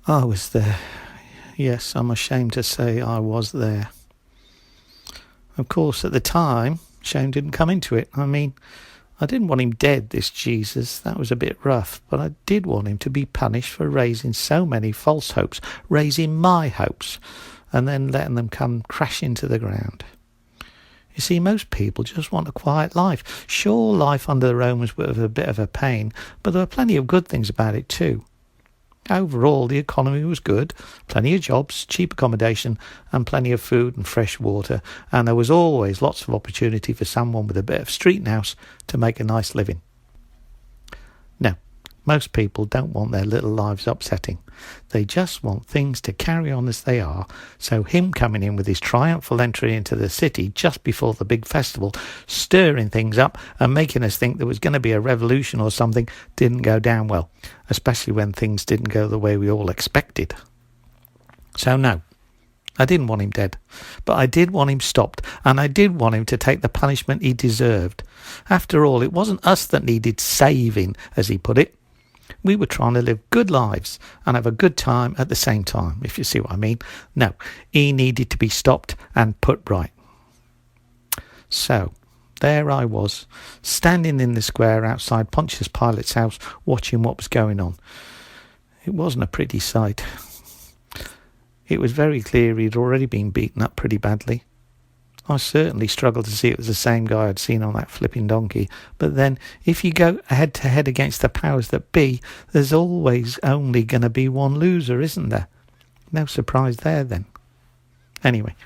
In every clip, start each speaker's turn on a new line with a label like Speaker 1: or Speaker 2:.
Speaker 1: I was there. Yes, I'm ashamed to say I was there. Of course, at the time, shame didn't come into it. I mean, I didn't want him dead, this Jesus. That was a bit rough. But I did want him to be punished for raising so many false hopes, raising my hopes, and then letting them come crashing to the ground. You see, most people just want a quiet life. Sure, life under the Romans was a bit of a pain, but there were plenty of good things about it too. Overall, the economy was good, plenty of jobs, cheap accommodation, and plenty of food and fresh water, and there was always lots of opportunity for someone with a bit of street nous to make a nice living. Now, most people don't want their little lives upsetting. They just want things to carry on as they are, so him coming in with his triumphal entry into the city just before the big festival, stirring things up and making us think there was going to be a revolution or something, didn't go down well, especially when things didn't go the way we all expected. So no, I didn't want him dead, but I did want him stopped, and I did want him to take the punishment he deserved. After all, it wasn't us that needed saving, as he put it. We were trying to live good lives and have a good time at the same time, if you see what I mean. No, he needed to be stopped and put right. So, there I was, standing in the square outside Pontius Pilate's house, watching what was going on. It wasn't a pretty sight. It was very clear he'd already been beaten up pretty badly. I certainly struggled to see it was the same guy I'd seen on that flipping donkey. But then, if you go head to head against the powers that be, there's always only going to be one loser, isn't there? No surprise there then. Anyway,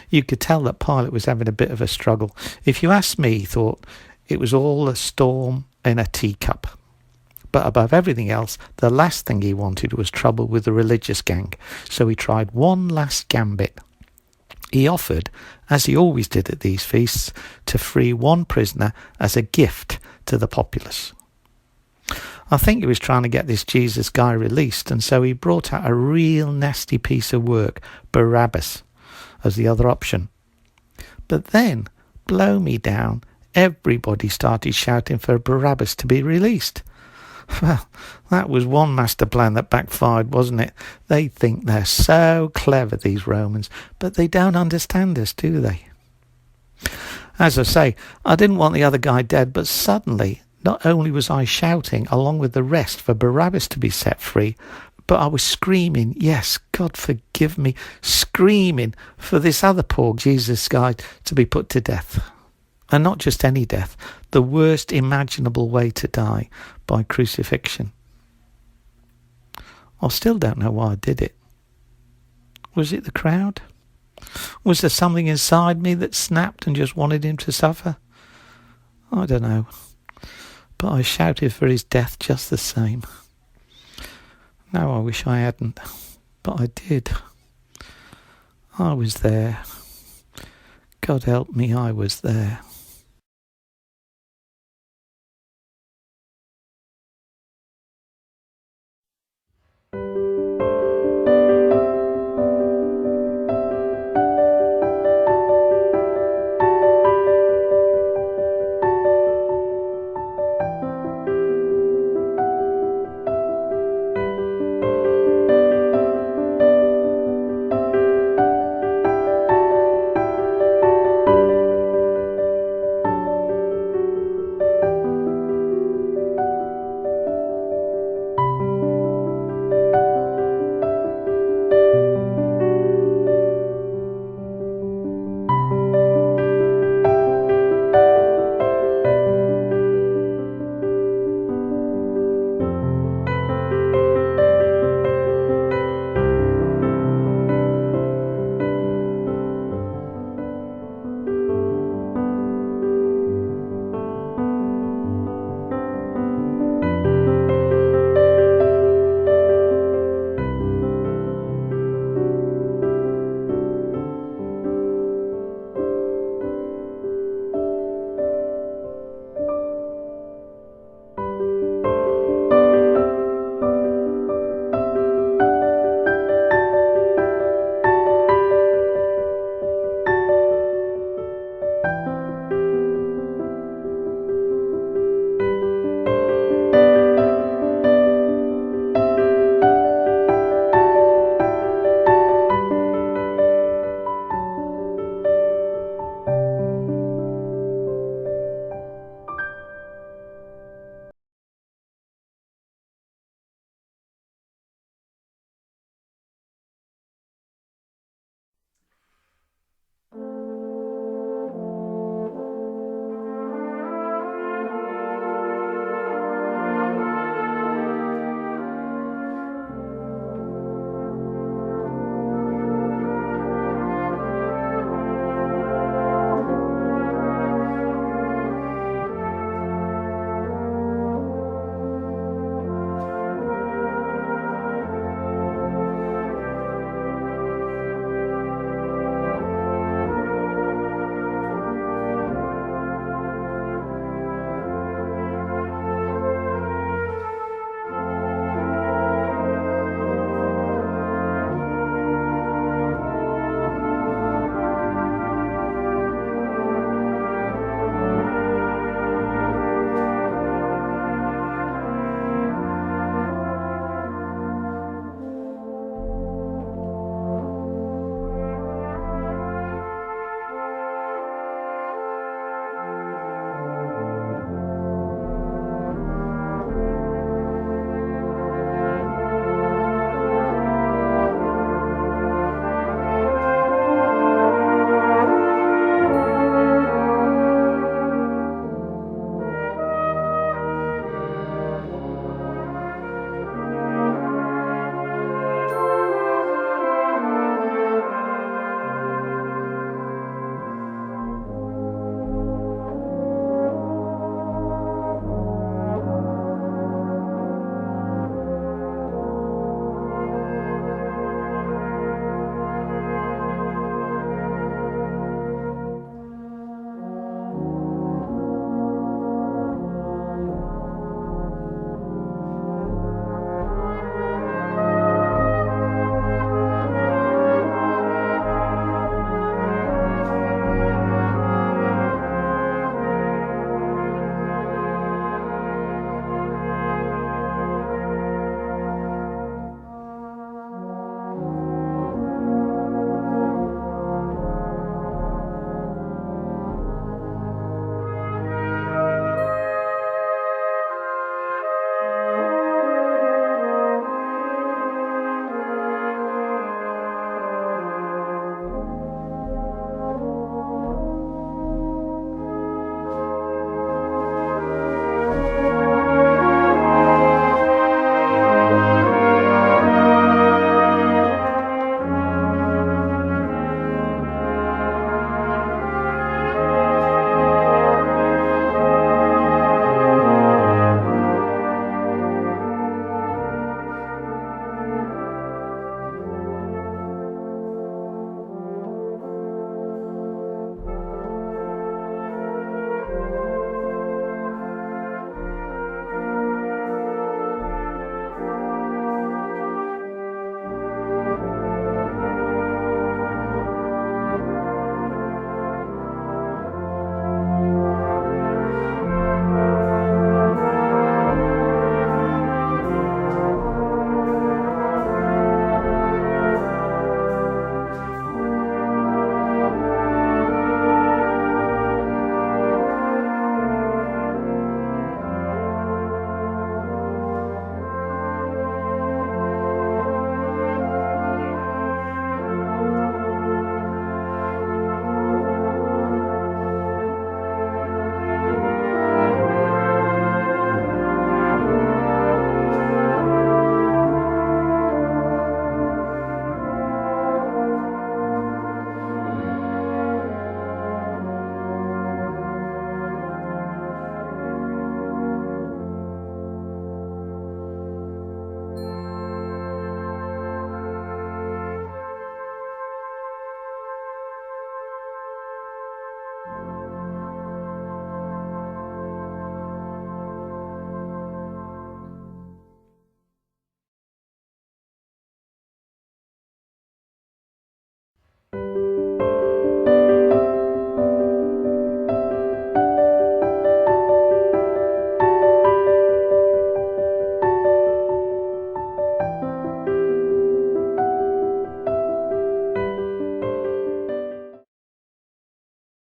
Speaker 1: you could tell that Pilate was having a bit of a struggle. If you asked me, he thought it was all a storm in a teacup. But above everything else, the last thing he wanted was trouble with the religious gang. So he tried one last gambit. He offered, as he always did at these feasts, to free one prisoner as a gift to the populace. I think he was trying to get this Jesus guy released, and so he brought out a real nasty piece of work, Barabbas, as the other option. But then, blow me down, everybody started shouting for Barabbas to be released. Well, that was one master plan that backfired, wasn't it? They think they're so clever, these Romans, but they don't understand us, do they? As I say, I didn't want the other guy dead, but suddenly, not only was I shouting along with the rest for Barabbas to be set free, but I was screaming, yes, God forgive me, screaming for this other poor Jesus guy to be put to death. And not just any death, the worst imaginable way to die, by crucifixion. I still don't know why I did it. Was it the crowd? Was there something inside me that snapped and just wanted him to suffer? I don't know. But I shouted for his death just the same. Now I wish I hadn't, but I did. I was there. God help me, I was there.